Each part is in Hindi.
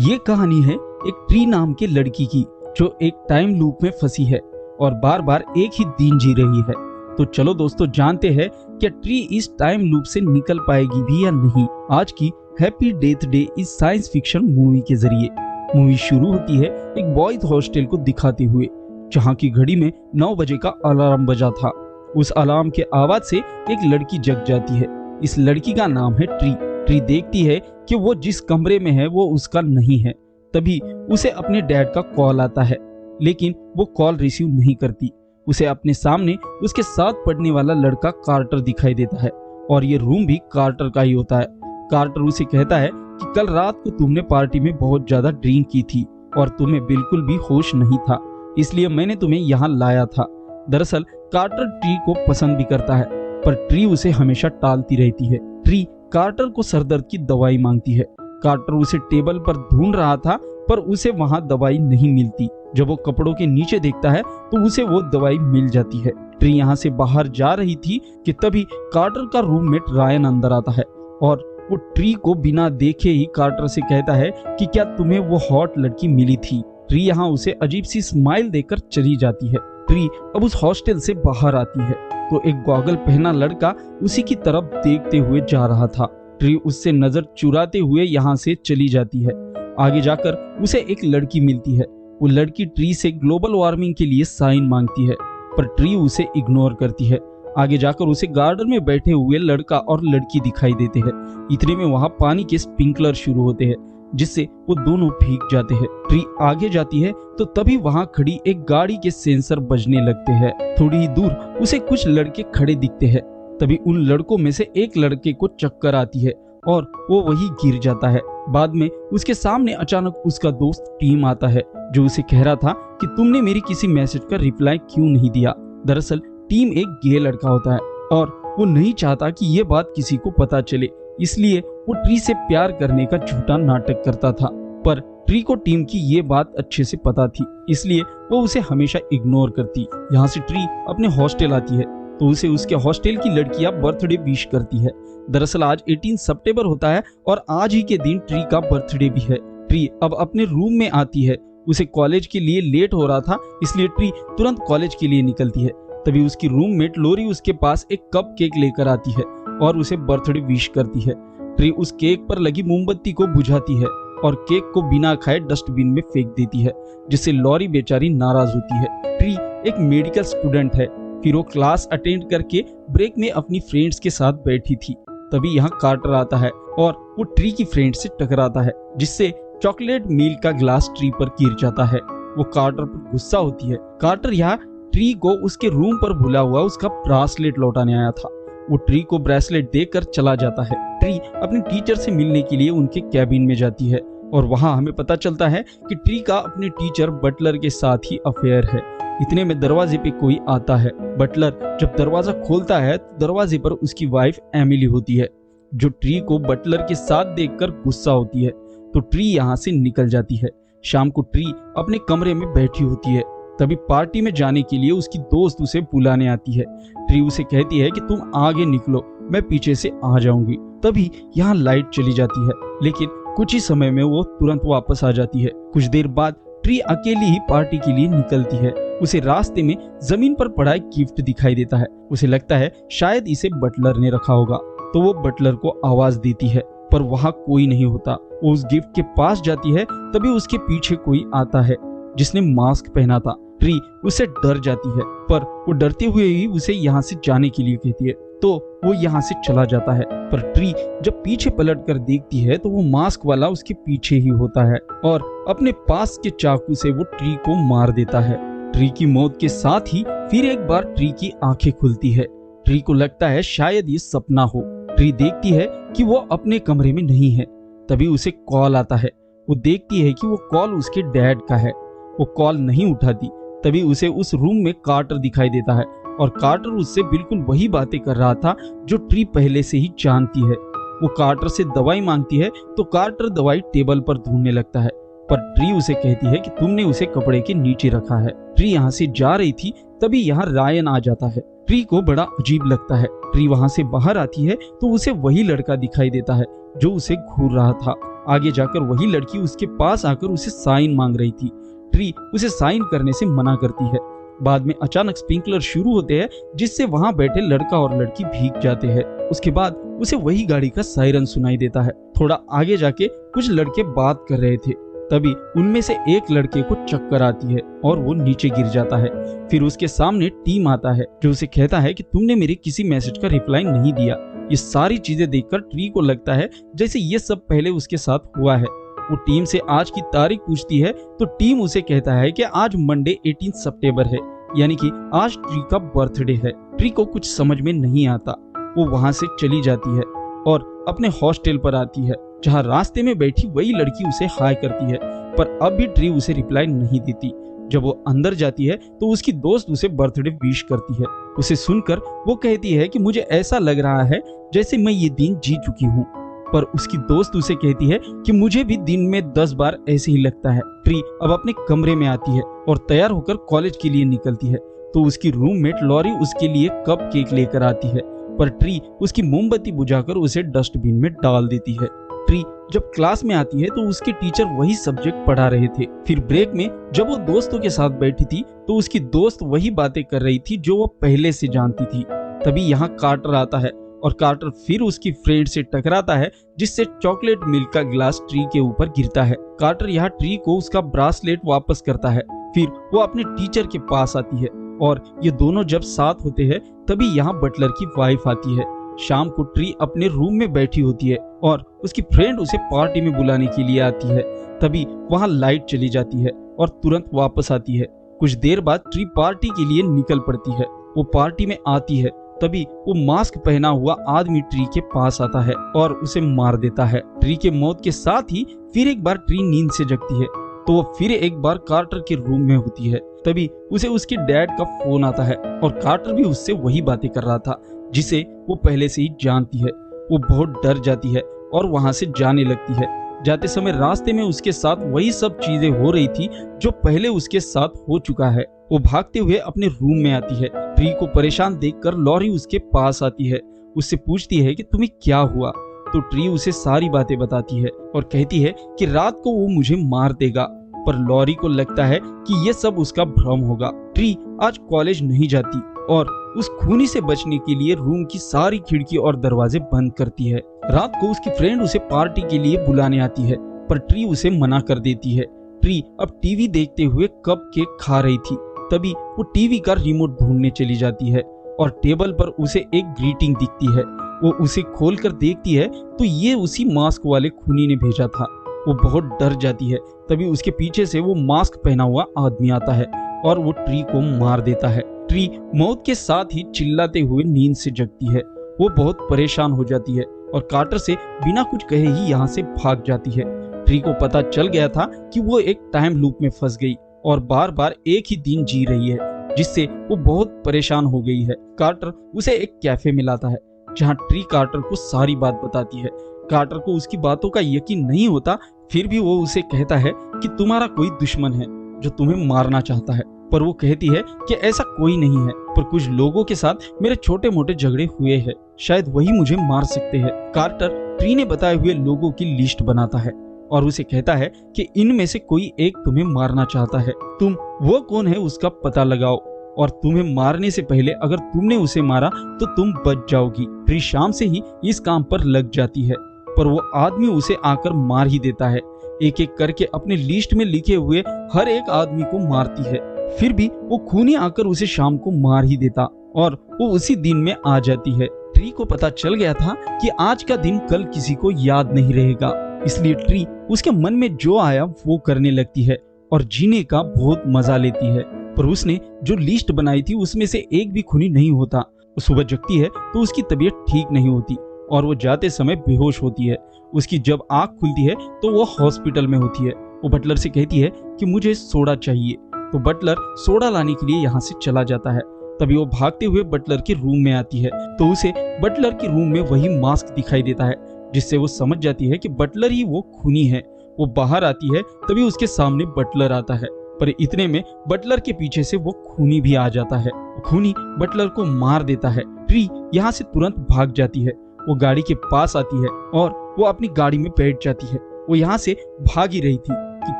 ये कहानी है एक ट्री नाम के लड़की की जो एक टाइम लूप में फंसी है और बार बार एक ही दिन जी रही है। तो चलो दोस्तों जानते हैं क्या ट्री इस टाइम लूप से निकल पाएगी भी या नहीं। आज की हैप्पी डेथ डे इस साइंस फिक्शन मूवी के जरिए। मूवी शुरू होती है एक बॉयज हॉस्टल को दिखाते हुए जहाँ की घड़ी में 9 बजे का अलार्म बजा था। उस अलार्म के आवाज से एक लड़की जग जाती है। इस लड़की का नाम है ट्री। ट्री देखती है कि वो जिस कमरे में है वो उसका नहीं है। तभी उसे अपने डैड का कॉल आता है, लेकिन वो कॉल रिसीव नहीं करती। उसे अपने सामने उसके साथ पढ़ने वाला लड़का कार्टर दिखाई देता है और ये रूम भी कार्टर का ही होता है। कार्टर उसे कहता है कि कल रात को तुमने पार्टी में बहुत ज्यादा ड्रिंक की थी और तुम्हें बिल्कुल भी होश नहीं था, इसलिए मैंने तुम्हें यहाँ लाया था। दरअसल कार्टर ट्री को पसंद भी करता है, पर ट्री उसे हमेशा टालती रहती है। ट्री कार्टर को सरदर्द की दवाई मांगती है। कार्टर उसे टेबल पर ढूंढ रहा था, पर उसे वहां दवाई नहीं मिलती। जब वो कपड़ों के नीचे देखता है तो उसे वो दवाई मिल जाती है। ट्री यहाँ से बाहर जा रही थी कि तभी कार्टर का रूममेट रायन अंदर आता है और वो ट्री को बिना देखे ही कार्टर से कहता है कि क्या तुम्हें वो हॉट लड़की मिली थी। ट्री यहाँ उसे अजीब सी स्माइल देकर चली जाती है। ट्री अब उस हॉस्टल से बाहर आती है तो एक गॉगल पहना लड़का उसी की तरफ देखते हुए जा रहा था। ट्री उससे नजर चुराते हुए यहाँ से चली जाती है। आगे जाकर उसे एक लड़की मिलती है। वो लड़की ट्री से ग्लोबल वार्मिंग के लिए साइन मांगती है, पर ट्री उसे इग्नोर करती है। आगे जाकर उसे गार्डन में बैठे हुए लड़का और लड़की दिखाई देते हैं। इतने में वहाँ पानी के स्प्रिंकलर शुरू होते हैं, जिससे वो दोनों भीग जाते हैं। ट्री आगे जाती है तो तभी वहां खड़ी एक गाड़ी के सेंसर बजने लगते हैं। थोड़ी ही दूर उसे कुछ लड़के खड़े दिखते हैं। तभी उन लड़कों में से एक लड़के को चक्कर आती है और वो वही गिर जाता है। बाद में उसके सामने अचानक उसका दोस्त टीम आता है, जो उसे कह रहा था कि तुमने मेरी किसी मैसेज का रिप्लाई क्यों नहीं दिया। दरअसल टीम एक गे लड़का होता है और वो नहीं चाहता कि ये बात किसी को पता चले, इसलिए वो ट्री से प्यार करने का झूठा नाटक करता था। पर ट्री को टीम की ये बात अच्छे से पता थी, इसलिए वो उसे हमेशा इग्नोर करती। यहाँ से ट्री अपने हॉस्टल आती है तो उसे उसके हॉस्टल की लड़कियां बर्थडे विश करती है। दरअसल आज 18 सितंबर होता है और आज ही के दिन ट्री का बर्थडे भी है। ट्री अब अपने रूम में आती है। उसे कॉलेज के लिए लेट हो रहा था, इसलिए ट्री तुरंत कॉलेज के लिए निकलती है। तभी उसकी रूममेट लोरी उसके पास एक कप केक लेकर आती है और उसे बर्थडे विश करती है। ट्री उस केक पर लगी मोमबत्ती को बुझाती है और केक को बिना खाए डस्टबिन में फेंक देती है, जिससे लॉरी बेचारी नाराज होती है। ट्री एक मेडिकल स्टूडेंट है, फिर वो क्लास अटेंड करके ब्रेक में अपनी फ्रेंड्स के साथ बैठी थी। तभी यहाँ कार्टर आता है और वो ट्री की फ्रेंड से टकराता है, जिससे चॉकलेट मिल्क का ग्लास ट्री पर गिर जाता है। वो कार्टर पर गुस्सा होती है। कार्टर यहाँ ट्री को उसके रूम पर भूला हुआ उसका ब्रासलेट लौटाने आया था। वो ट्री को ब्रेसलेट देकर चला जाता है। ट्री अपने टीचर से मिलने के लिए उनके कैबिन में जाती है और वहां हमें पता चलता है कि ट्री का अपने टीचर बटलर के साथ ही अफेयर है। इतने में दरवाजे पे कोई आता है। बटलर जब दरवाजा खोलता है तो दरवाजे पर उसकी वाइफ एमिली होती है, जो ट्री को बटलर के साथ देखकर गुस्सा होती है। तो ट्री यहाँ से निकल जाती है। शाम को ट्री अपने कमरे में बैठी होती है। तभी पार्टी में जाने के लिए उसकी दोस्त उसे बुलाने आती है। ट्री उसे कहती है कि तुम आगे निकलो, मैं पीछे से आ जाऊंगी। तभी यहाँ लाइट चली जाती है, लेकिन कुछ ही समय में वो तुरंत वापस आ जाती है। कुछ देर बाद ट्री अकेली ही पार्टी के लिए निकलती है। उसे रास्ते में जमीन पर पड़ा एक गिफ्ट दिखाई देता है। उसे लगता है शायद इसे बटलर ने रखा होगा, तो वो बटलर को आवाज देती है, पर वहाँ कोई नहीं होता। वो उस गिफ्ट के पास जाती है, तभी उसके पीछे कोई आता है जिसने मास्क पहना था। ट्री उससे डर जाती है, पर वो डरते हुए ही उसे यहाँ से जाने के लिए कहती है, तो वो यहाँ से चला जाता है। पर ट्री जब पीछे पलट कर देखती है तो वो मास्क वाला उसके पीछे ही होता है और अपने पास के चाकू से वो ट्री को मार देता है। ट्री की मौत के साथ ही फिर एक बार ट्री की आंखें खुलती है। ट्री को लगता है शायद ये सपना हो। ट्री देखती है कि वो अपने कमरे में नहीं है। तभी उसे कॉल आता है। वो देखती है कि वो कॉल उसके डैड का है। वो कॉल नहीं उठाती। तभी उसे उस रूम में कार्टर दिखाई देता है और कार्टर उससे बिल्कुल वही बातें कर रहा था जो ट्री पहले से ही जानती है। वो कार्टर से दवाई मांगती है तो कार्टर दवाई टेबल पर ढूंढने लगता है, पर ट्री उसे कहती है कि तुमने उसे कपड़े के नीचे रखा है। ट्री यहाँ से जा रही थी, तभी यहाँ रायन आ जाता है। ट्री को बड़ा अजीब लगता है। ट्री वहाँ से बाहर आती है तो उसे वही लड़का दिखाई देता है जो उसे घूर रहा था। आगे जाकर वही लड़की उसके पास आकर उसे साइन मांग रही थी। ट्री उसे साइन करने से मना करती है। बाद में अचानक स्प्रिंकलर शुरू होते हैं, जिससे वहां बैठे लड़का और लड़की भीग जाते हैं। उसके बाद उसे वही गाड़ी का सायरन सुनाई देता है। थोड़ा आगे जाके कुछ लड़के बात कर रहे थे, तभी उनमें से एक लड़के को चक्कर आती है और वो नीचे गिर जाता है। फिर उसके सामने टीम आता है, जो उसे कहता है कि तुमने मेरे किसी मैसेज का रिप्लाई नहीं दिया। ये सारी चीजें देखकर ट्री को लगता है जैसे ये सब पहले उसके साथ हुआ है। वो टीम से आज की तारीख पूछती है, तो टीम उसे कहता है कि आज मंडे 18 सितंबर है, यानी कि आज ट्री का बर्थडे है। ट्री को कुछ समझ में नहीं आता। वो वहां से चली जाती है और अपने हॉस्टल पर आती है, जहां रास्ते में बैठी वही लड़की उसे हाय करती है, पर अब भी ट्री उसे रिप्लाई नहीं देती। जब वो अंदर जाती है तो उसकी दोस्त उसे बर्थडे विश करती है। उसे सुनकर वो कहती है कि मुझे ऐसा लग रहा है जैसे मैं ये दिन जी चुकी हूँ, पर उसकी दोस्त उसे कहती है कि मुझे भी दिन में 10 बार ऐसे ही लगता है। ट्री अब अपने कमरे में आती है और तैयार होकर कॉलेज के लिए निकलती है, तो उसकी रूममेट लॉरी उसके लिए कप केक लेकर आती है, पर ट्री उसकी मोमबत्ती बुझाकर उसे डस्टबिन में डाल देती है। ट्री जब क्लास में आती है तो उसके टीचर वही सब्जेक्ट पढ़ा रहे थे। फिर ब्रेक में जब वो दोस्तों के साथ बैठी थी तो उसकी दोस्त वही बातें कर रही थी जो वो पहले से जानती थी। तभी यहाँ कार्टर आता है और कार्टर फिर उसकी फ्रेंड से टकराता है, जिससे चॉकलेट मिल्क का गिलास ट्री के ऊपर गिरता है। कार्टर यहाँ ट्री को उसका ब्रासलेट वापस करता है। फिर वो अपने टीचर के पास आती है और ये दोनों जब साथ होते हैं तभी यहाँ बटलर की वाइफ आती है। शाम को ट्री अपने रूम में बैठी होती है और उसकी फ्रेंड उसे पार्टी में बुलाने के लिए आती है। तभी वहाँ लाइट चली जाती है और तुरंत वापस आती है। कुछ देर बाद ट्री पार्टी के लिए निकल पड़ती है। वो पार्टी में आती है, तभी वो मास्क पहना हुआ आदमी ट्री के पास आता है और उसे मार देता है। ट्री के मौत के साथ ही फिर एक बार ट्री नींद से जगती है, तो वो फिर एक बार कार्टर के रूम में होती है। तभी उसे उसके डैड का फोन आता है और कार्टर भी उससे वही बातें कर रहा था जिसे वो पहले से ही जानती है। वो बहुत डर जाती है और वहां से जाने लगती है। जाते समय रास्ते में उसके साथ वही सब चीजें हो रही थी जो पहले उसके साथ हो चुका है। वो भागते हुए अपने रूम में आती है। ट्री को परेशान देखकर लॉरी उसके पास आती है। उससे पूछती है कि तुम्हें क्या हुआ, तो ट्री उसे सारी बातें बताती है और कहती है कि रात को वो मुझे मार देगा, पर लॉरी को लगता है कि ये सब उसका भ्रम होगा। ट्री आज कॉलेज नहीं जाती और उस खूनी से बचने के लिए रूम की सारी खिड़की और दरवाजे बंद करती है। रात को उसकी फ्रेंड उसे पार्टी के लिए बुलाने आती है, पर ट्री उसे मना कर देती है। ट्री अब टीवी देखते हुए कप केक खा रही थी, तभी वो टीवी का रिमोट ढूंढने चली जाती है और टेबल पर उसे एक ग्रीटिंग दिखती है। वो उसे खोलकर देखती है तो ये उसी मास्क वाले खूनी ने भेजा था। वो बहुत डर जाती है। तभी उसके पीछे से वो मास्क पहना हुआ आदमी आता है और वो ट्री को मार देता है। ट्री मौत के साथ ही चिल्लाते हुए नींद से जगती है। वो बहुत परेशान हो जाती है और कार्टर से बिना कुछ कहे ही यहाँ से भाग जाती है। ट्री को पता चल गया था कि वो एक टाइम लूप में फंस गई और बार बार एक ही दिन जी रही है, जिससे वो बहुत परेशान हो गई है। कार्टर उसे एक कैफे में लाता है, जहाँ ट्री कार्टर को सारी बात बताती है। कार्टर को उसकी बातों का यकीन नहीं होता, फिर भी वो उसे कहता है कि तुम्हारा कोई दुश्मन है जो तुम्हें मारना चाहता है, पर वो कहती है कि ऐसा कोई नहीं है, पर कुछ लोगों के साथ मेरे छोटे मोटे झगड़े हुए हैं, शायद वही मुझे मार सकते हैं। कार्टर ट्री ने बताए हुए लोगों की लिस्ट बनाता है और उसे कहता है कि इनमें से कोई एक तुम्हें मारना चाहता है, तुम वो कौन है उसका पता लगाओ और तुम्हें मारने से पहले अगर तुमने उसे मारा तो तुम बच जाओगी। ट्री शाम से ही इस काम पर लग जाती है, पर वो आदमी उसे आकर मार ही देता है। एक एक करके अपने लिस्ट में लिखे हुए हर एक आदमी को मारती है, फिर भी वो खूनी आकर उसे शाम को मार ही देता और वो उसी दिन में आ जाती है। ट्री को पता चल गया था कि आज का दिन कल किसी को याद नहीं रहेगा, इसलिए ट्री उसके मन में जो आया वो करने लगती है और जीने का बहुत मजा लेती है। पर उसने जो लिस्ट बनाई थी उसमें से एक भी खूनी नहीं होता। वो सुबह जगती है तो उसकी तबीयत ठीक नहीं होती और वो जाते समय बेहोश होती है। उसकी जब आंख खुलती है तो वो हॉस्पिटल में होती है। वो बटलर से कहती है कि मुझे सोडा चाहिए, तो बटलर सोडा लाने के लिए यहाँ से चला जाता है। तभी वो भागते हुए बटलर के रूम में आती है तो उसे बटलर के रूम में वही मास्क दिखाई देता है, जिससे वो समझ जाती है कि बटलर ही वो खूनी है। वो बाहर आती है तभी उसके सामने बटलर आता है, पर इतने में बटलर के पीछे से वो खूनी भी आ जाता है। खूनी बटलर को मार देता है। ट्री यहाँ से तुरंत भाग जाती है। वो गाड़ी के पास आती है और वो अपनी गाड़ी में बैठ जाती है। वो यहाँ से भाग ही रही थी कि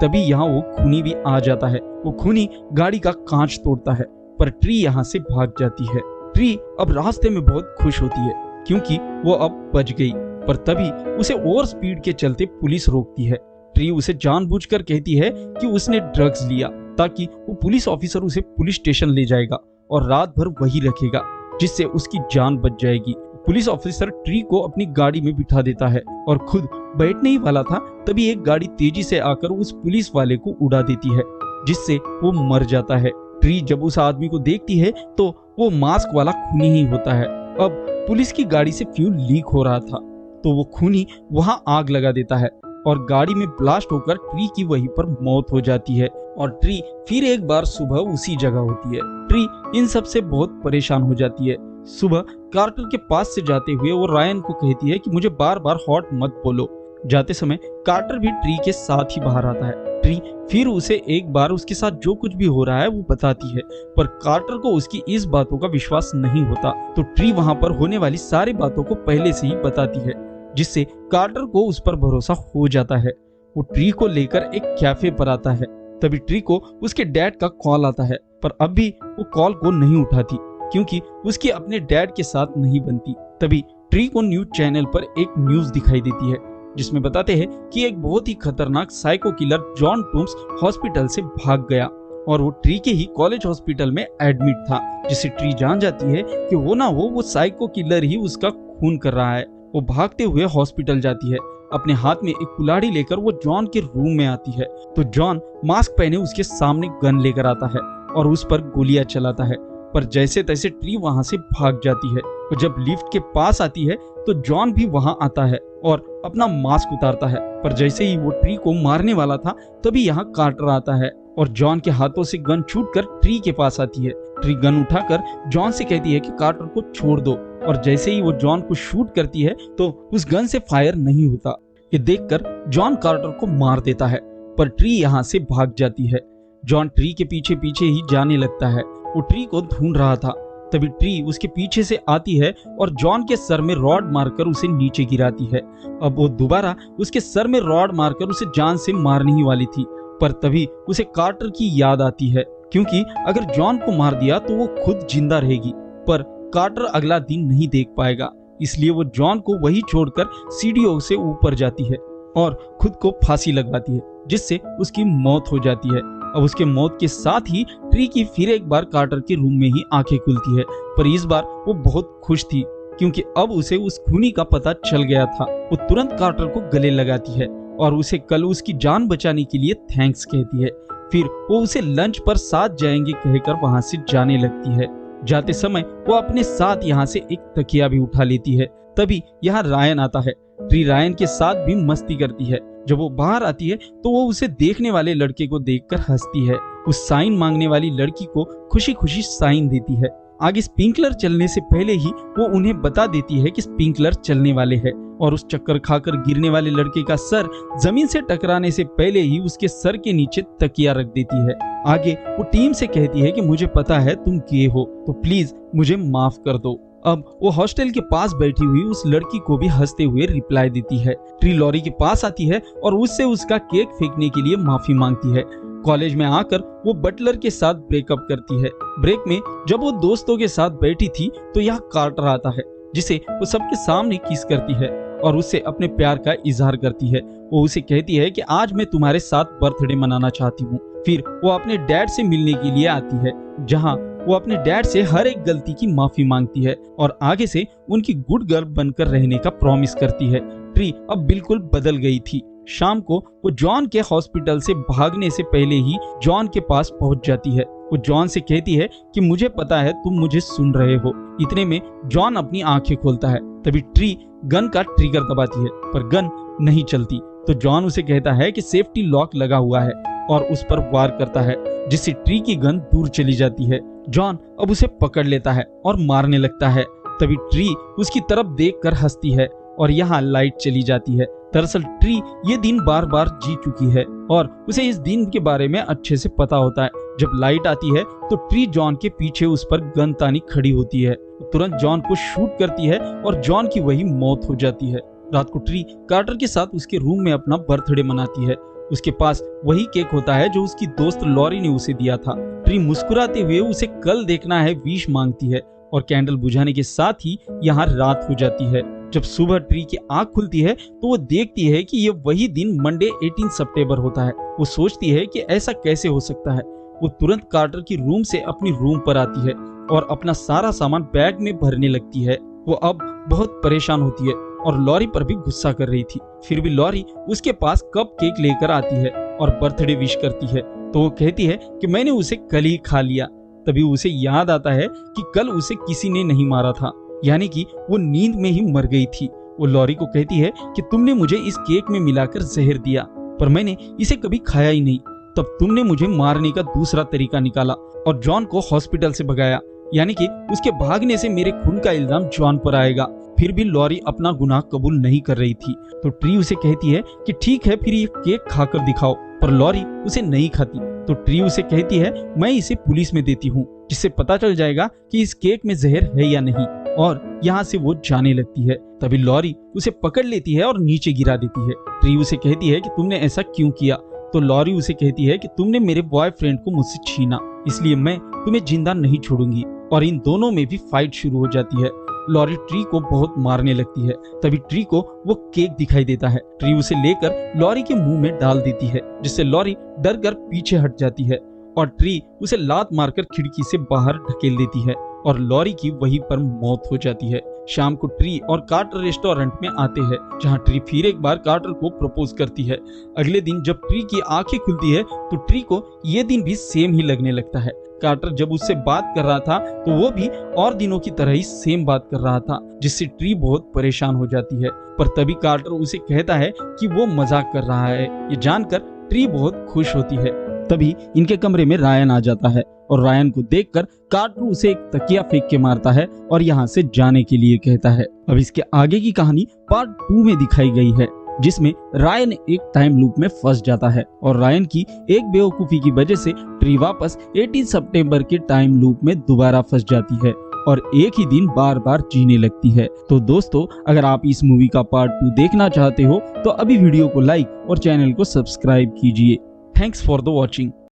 तभी यहाँ वो खूनी भी आ जाता है। वो खूनी गाड़ी का कांच तोड़ता है, पर ट्री यहाँ से भाग जाती है। ट्री अब रास्ते में बहुत खुश होती है क्योंकि वो अब बच गई, पर तभी उसे ओवर स्पीड के चलते पुलिस रोकती है। ट्री उसे जानबूझकर कहती है कि उसने ड्रग्स लिया ताकि वो पुलिस ऑफिसर उसे पुलिस स्टेशन ले जाएगा और रात भर वही रखेगा, जिससे उसकी जान बच जाएगी। पुलिस ऑफिसर ट्री को अपनी गाड़ी में बिठा देता है और खुद बैठने ही वाला था, तभी एक गाड़ी तेजी से आकर उस पुलिस वाले को उड़ा देती है, जिससे वो मर जाता है। ट्री जब उस आदमी को देखती है तो वो मास्क वाला खूनी ही होता है। अब पुलिस की गाड़ी से फ्यूल लीक हो रहा था, तो वो खूनी वहां आग लगा देता है और गाड़ी में ब्लास्ट होकर ट्री की वहीं पर मौत हो जाती है। और ट्री फिर एक बार सुबह उसी जगह होती है। ट्री इन सब से बहुत परेशान हो जाती है। सुबह कार्टर के पास से जाते हुए वो रायन को कहती है कि मुझे बार बार हॉट मत बोलो। जाते समय कार्टर भी ट्री के साथ ही बाहर आता है। ट्री फिर उसे एक बार उसके साथ जो कुछ भी हो रहा है वो बताती है, पर कार्टर को उसकी इस बातों का विश्वास नहीं होता, तो ट्री वहां पर होने वाली सारी बातों को पहले से ही बताती है, जिससे कार्टर को उस पर भरोसा हो जाता है। वो ट्री को लेकर एक कैफे पर आता है। तभी ट्री को उसके डैड का कॉल आता है, पर अब भी वो कॉल को नहीं उठाती क्योंकि उसकी अपने डैड के साथ नहीं बनती। तभी ट्री को न्यूज चैनल पर एक न्यूज दिखाई देती है जिसमें बताते हैं कि एक बहुत ही खतरनाक psycho killer John tombs hospital से भाग गया और वो ट्री के ही कॉलेज हॉस्पिटल में एडमिट था, जिससे ट्री जान जाती है कि वो साइको किलर ही उसका खून कर रहा है। वो भागते हुए हॉस्पिटल जाती है। अपने हाथ में एक कुल्हाड़ी लेकर वो जॉन के रूम में आती है, तो जॉन मास्क पहने उसके सामने गन लेकर आता है और उस पर गोलियां चलाता है, पर जैसे तैसे ट्री वहां से भाग जाती है। और जब लिफ्ट के पास आती है तो जॉन भी वहां आता है और अपना मास्क उतारता है, पर जैसे ही वो ट्री को मारने वाला था तभी यहाँ कार्टर आता है और जॉन के हाथों से गन छूटकर ट्री के पास आती है। ट्री गन उठाकर जॉन से कहती है कि कार्टर को छोड़ दो, और जैसे ही वो जॉन को शूट करती है तो उस गन से फायर नहीं होता। ये देखकर जॉन कार्टर को मार देता है, पर ट्री यहाँ से भाग जाती है। जॉन ट्री के पीछे पीछे ही जाने लगता है। वो ट्री को ढूंढ रहा था, तभी ट्री उसके पीछे से आती है और जॉन के सर में रॉड मारकर उसे नीचे गिराती है। अब वो दोबारा उसके सर में रॉड मारकर उसे जान से मारने ही वाली थी, पर तभी उसे कार्टर की याद आती है क्योंकि अगर जॉन को मार दिया तो वो खुद जिंदा रहेगी, पर कार्टर अगला दिन नहीं देख पाएगा। इसलिए वो जॉन को वही छोड़कर सीढ़ियों से ऊपर जाती है और खुद को फांसी लगवाती है, जिससे उसकी मौत हो जाती है। अब उसके मौत के साथ ही ट्री की फिर एक बार कार्टर के रूम में ही आंखें खुलती है, पर इस बार वो बहुत खुश थी क्योंकि अब उसे उस खूनी का पता चल गया था। वो तुरंत कार्टर को गले लगाती है और उसे कल उसकी जान बचाने के लिए थैंक्स कहती है। फिर वो उसे लंच पर साथ जाएंगे कहकर वहां से जाने लगती है। जाते समय वो अपने साथ यहाँ से एक तकिया भी उठा लेती है। तभी यहाँ रायन आता है। ट्री रायन के साथ भी मस्ती करती है। जब वो बाहर आती है तो वो उसे देखने वाले लड़के को देखकर हंसती है। उस साइन मांगने वाली लड़की को खुशी खुशी साइन देती है। आगे स्प्रिंकलर चलने से पहले ही वो उन्हें बता देती है कि स्प्रिंकलर चलने वाले हैं, और उस चक्कर खाकर गिरने वाले लड़के का सर जमीन से टकराने से पहले ही उसके सर के नीचे तकिया रख देती है। आगे वो टीम से कहती है कि मुझे पता है तुम गे हो, तो प्लीज मुझे माफ कर दो। अब वो हॉस्टल के पास बैठी हुई उस लड़की को भी हंसते हुए रिप्लाई देती है। ट्री लॉरी के पास आती है और उससे उसका केक फेंकने के लिए माफी मांगती है। कॉलेज में आकर वो बटलर के साथ ब्रेकअप करती है। ब्रेक में जब वो दोस्तों के साथ बैठी थी तो यहाँ कार्टर आता है, जिसे वो सबके सामने किस करती है और उससे अपने प्यार का इजहार करती है। वो उसे कहती है कि आज मैं तुम्हारे साथ बर्थडे मनाना चाहती हूँ। फिर वो अपने डैड से मिलने के लिए आती है, जहाँ वो अपने डैड से हर एक गलती की माफी मांगती है और आगे से उनकी गुड गर्ल बनकर रहने का प्रॉमिस करती है। ट्री अब बिल्कुल बदल गई थी। शाम को वो जॉन के हॉस्पिटल से भागने से पहले ही जॉन के पास पहुंच जाती है। वो जॉन से कहती है कि मुझे पता है तुम मुझे सुन रहे हो। इतने में जॉन अपनी आंखें खोलता है। तभी ट्री गन का ट्रिगर दबाती है, पर गन नहीं चलती, तो जॉन उसे कहता है कि सेफ्टी लॉक लगा हुआ है और उस पर वार करता है, जिससे ट्री की गन दूर चली जाती है। जॉन अब उसे पकड़ लेता है और मारने लगता है। तभी ट्री उसकी तरफ देखकर हंसती है और यहाँ लाइट चली जाती है। दरअसल ट्री ये दिन बार बार जी चुकी है और उसे इस दिन के बारे में अच्छे से पता होता है। जब लाइट आती है तो ट्री जॉन के पीछे उस पर गन तानी खड़ी होती है। तुरंत जॉन को शूट करती है और जॉन की वही मौत हो जाती है। रात को ट्री कार्टर के साथ उसके रूम में अपना बर्थडे मनाती है। उसके पास वही केक होता है जो उसकी दोस्त लॉरी ने उसे दिया था। ट्री मुस्कुराते हुए उसे कल देखना है विश मांगती है और कैंडल बुझाने के साथ ही यहाँ रात हो जाती है। जब सुबह ट्री की आंख खुलती है तो वो देखती है कि ये वही दिन मंडे 18 सितंबर होता है। वो सोचती है कि ऐसा कैसे हो सकता है। वो तुरंत कार्टर की रूम से अपनी रूम पर आती है और अपना सारा सामान बैग में भरने लगती है। वो अब बहुत परेशान होती है और लॉरी पर भी गुस्सा कर रही थी। फिर भी लॉरी उसके पास कप केक लेकर आती है और बर्थडे विश करती है। तो वो कहती है कि मैंने उसे कल ही खा लिया। तभी उसे याद आता है कि कल उसे किसी ने नहीं मारा था, यानी कि वो नींद में ही मर गई थी। वो लॉरी को कहती है कि तुमने मुझे इस केक में मिलाकर जहर दिया, पर मैंने इसे कभी खाया ही नहीं। तब तुमने मुझे मारने का दूसरा तरीका निकाला और जॉन को हॉस्पिटल से भगाया, यानी कि उसके भागने से मेरे खून का इल्जाम जॉन पर आएगा। फिर भी लॉरी अपना गुनाह कबूल नहीं कर रही थी। तो ट्री उसे कहती है कि ठीक है, फिर ये केक खाकर दिखाओ, पर लॉरी उसे नहीं खाती। तो ट्री उसे कहती है मैं इसे पुलिस में देती हूँ, जिससे पता चल जाएगा कि इस केक में जहर है या नहीं, और यहाँ से वो जाने लगती है। तभी लॉरी उसे पकड़ लेती है और नीचे गिरा देती है। ट्री उसे कहती है कि तुमने ऐसा क्यों किया। तो लॉरी उसे कहती है कि तुमने मेरे बॉयफ्रेंड को मुझसे छीना, इसलिए मैं तुम्हें जिंदा नहीं छोड़ूंगी। और इन दोनों में भी फाइट शुरू हो जाती है। लॉरी ट्री को बहुत मारने लगती है। तभी ट्री को वो केक दिखाई देता है। ट्री उसे लेकर लॉरी के मुंह में डाल देती है, जिससे लॉरी डर कर पीछे हट जाती है और ट्री उसे लात मारकर खिड़की से बाहर ढकेल देती है और लॉरी की वहीं पर मौत हो जाती है। शाम को ट्री और कार्टर रेस्टोरेंट में आते हैं, जहां ट्री फिर एक बार कार्टर को प्रपोज करती है। अगले दिन जब ट्री की आंखें खुलती है तो ट्री को ये दिन भी सेम ही लगने लगता है। कार्टर जब उससे बात कर रहा था तो वो भी और दिनों की तरह ही सेम बात कर रहा था, जिससे ट्री बहुत परेशान हो जाती है। पर तभी कार्टर उसे कहता है कि वो मजाक कर रहा है। ये जानकर ट्री बहुत खुश होती है। तभी इनके कमरे में रायन आ जाता है और रायन को देखकर कार्टर उसे एक तकिया फेंक के मारता है और यहाँ से जाने के लिए कहता है। अब इसके आगे की कहानी पार्ट 2 में दिखाई गई है, जिसमें रायन एक टाइम लूप में फंस जाता है और रायन की एक बेवकूफी की वजह से ट्री वापस 18 सितंबर के टाइम लूप में दोबारा फंस जाती है और एक ही दिन बार बार जीने लगती है। तो दोस्तों, अगर आप इस मूवी का पार्ट 2 देखना चाहते हो तो अभी वीडियो को लाइक और चैनल को सब्सक्राइब कीजिए। Thanks for the watching.